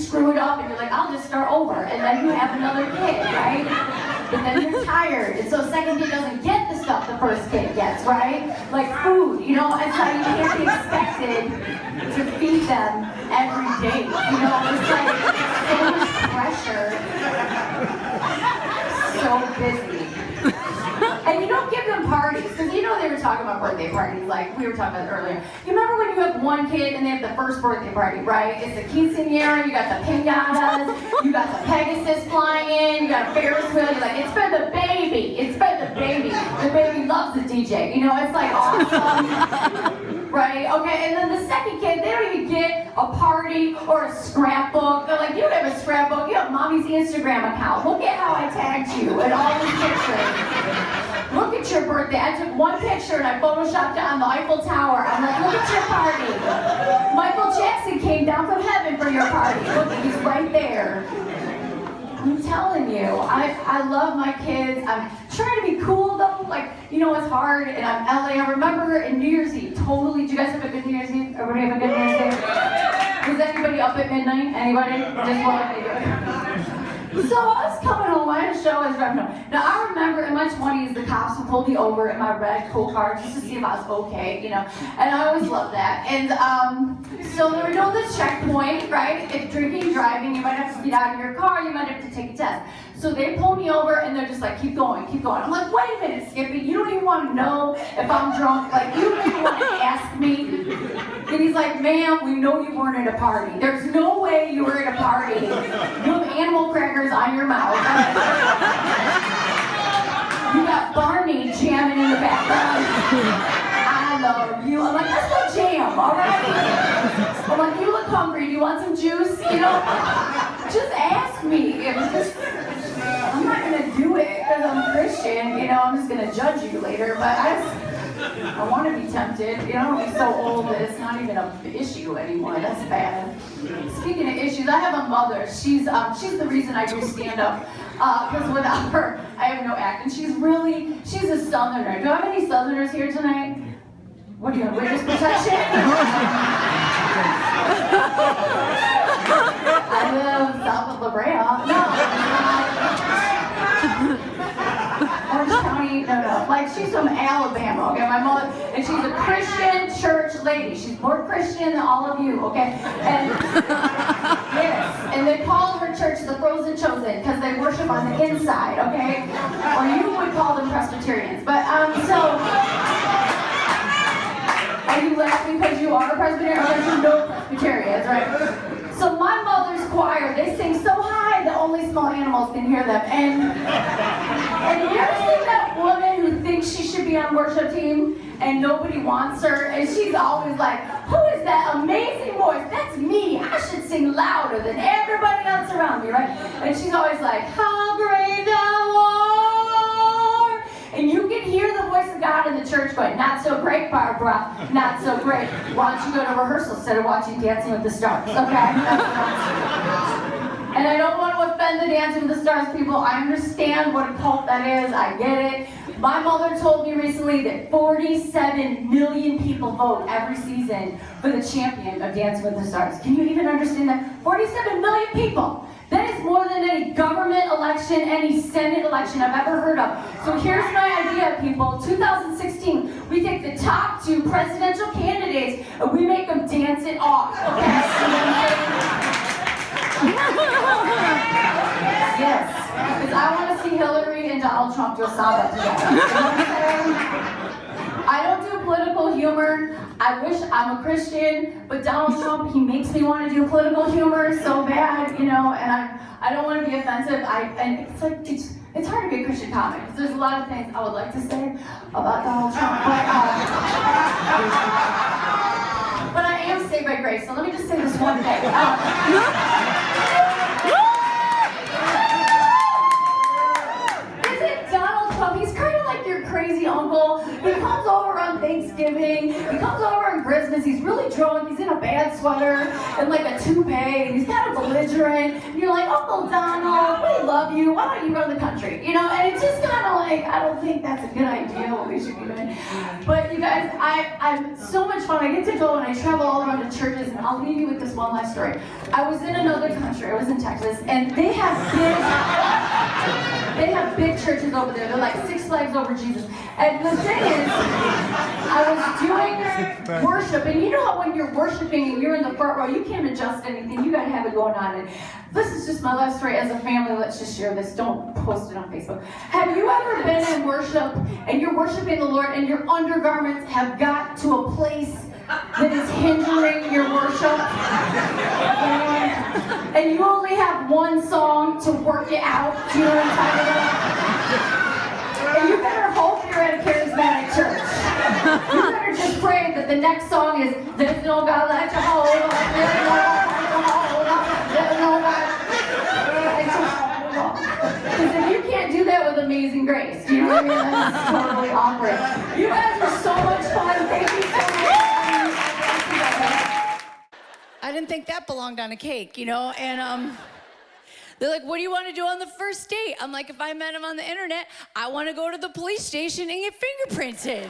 screw it up and you're like, I'll just start over. And then you have another kid, right? But then you're tired. And so second kid doesn't get the stuff the first kid gets, right? Like food, you know? And so you can't be expected to feed them every day. You know, it's like so much pressure. So busy. And you don't give them parties, because you know they were talking about birthday parties, like we were talking about earlier. You remember when you have one kid and they have the first birthday party, right? It's the quinceañera, you got the piñatas, you got the Pegasus flying, you got a Ferris wheel, you're like, it's for the baby, it's for the baby. The baby loves the DJ, you know, it's like awesome. Right? Okay, and then the second kid, they don't even get a party or a scrapbook. They're like, you don't have a scrapbook, you have mommy's Instagram account. Look at how I tagged you in all these pictures. Look at your birthday. I took one picture and I photoshopped it on the Eiffel Tower. I'm like, look at your party. Michael Jackson came down from heaven for your party. Look, he's right there. I'm telling you, I love my kids. I'm trying to be cool though. Like, you know, it's hard and I'm LA. I remember in New Year's Eve, totally. Do you guys have a good New Year's Eve? Everybody have a good New Year's Eve? Was anybody up at midnight? Anybody? Just one? So I was coming home, I had a show, I was driving home. Now I remember in my 20s, the cops would pull me over in my red cool car just to see if I was okay, you know. And I always loved that. And so there was no this checkpoint, right? If drinking, driving, you might have to get out of your car, you might have to take a test. So they pull me over and they're just like, keep going, keep going. I'm like, wait a minute, Skippy, you don't even want to know if I'm drunk. Like, you don't even want to ask me. And he's like, ma'am, we know you weren't at a party. There's no way you were at a party. You have animal crackers on your mouth. You got Barney jamming in the background. I love you. I'm like, let's go jam, all right? I'm like, you look hungry. Do you want some juice? You know, just ask me. It was just, I'm not going to do it because I'm Christian. You know, I'm just going to judge you later. But I want to be tempted. You know, I'm so old that it's not even an issue anymore. That's bad. Speaking of issues, I have a mother. She's the reason I do stand up. Because without her, I have no act. And she's a Southerner. Do I have any Southerners here tonight? What do you have, witness protection? I live south of La Brea. No. Orange County, no. Like, she's from Alabama, okay, my mother, and she's a Christian church lady. She's more Christian than all of you, okay? And, yes, and they call her church the Frozen Chosen, because they worship on the inside, okay? Or you would call them Presbyterians, but, so, are you laughing because you are a Presbyterian, or because you know Presbyterians, right? So my mother's choir, they sing so high that only small animals can hear them. And you ever seen that woman who thinks she should be on worship team and nobody wants her? And she's always like, who is that amazing voice? That's me. I should sing louder than everybody else around me, right? And she's always like, how great thou art. And you can hear the voice of God in the church going, not so great, Barbara, not so great. Why don't you go to rehearsal instead of watching Dancing with the Stars, okay? And I don't want to offend the Dancing with the Stars people. I understand what a cult that is. I get it. My mother told me recently that 47 million people vote every season for the champion of Dancing with the Stars. Can you even understand that? 47 million people. That is more than any government election, any Senate election I've ever heard of. So here's my idea, people. 2016, we take the top 2 presidential candidates and we make them dance it off, okay? Yes, because I want to see Hillary and Donald Trump do a samba together. You know what I'm saying? I don't do political humor. I wish I'm a Christian, but Donald Trump, he makes me want to do political humor so bad, you know, and I don't want to be offensive. And it's like, it's hard to be a Christian comic, because there's a lot of things I would like to say about Donald Trump, but I am saved by grace, so let me just say this one thing. He's kind of like your crazy uncle. He comes over on Thanksgiving, he comes over on Christmas, he's really drunk, he's in a bad sweater and like a toupee, and he's kind of belligerent, and you're like, Uncle Donald, we love you, why don't you run the country? You know, and it's just kind of like, I don't think that's a good idea what we should be doing. But you guys, I'm so much fun. I get to go and I travel all around to churches, and I'll leave you with this one last story. I was in another country, I was in Texas, and they have big churches over there. They're like Six Flags over Jesus. And the thing is, I was doing worship, and you know how when you're worshiping and you're in the front row, you can't adjust anything. You gotta have it going on. And this is just my last story as a family. Let's just share this. Don't post it on Facebook. Have you ever been in worship and you're worshiping the Lord and your undergarments have got to a place that is hindering your worship? And you only have one song to work it out. Do you know what I'm talking about? And you better hope you're at a charismatic church. You better just pray that the next song is, there's no God like Jehovah, there's no God like Jehovah, there's no God like Jehovah. Because if you can't do that with Amazing Grace, you know what I mean? That's totally awkward. You guys are so much fun. Thank you so much. I didn't think that belonged on a cake, you know, and they're like, what do you want to do on the first date? I'm like, if I met him on the internet, I want to go to the police station and get fingerprinted.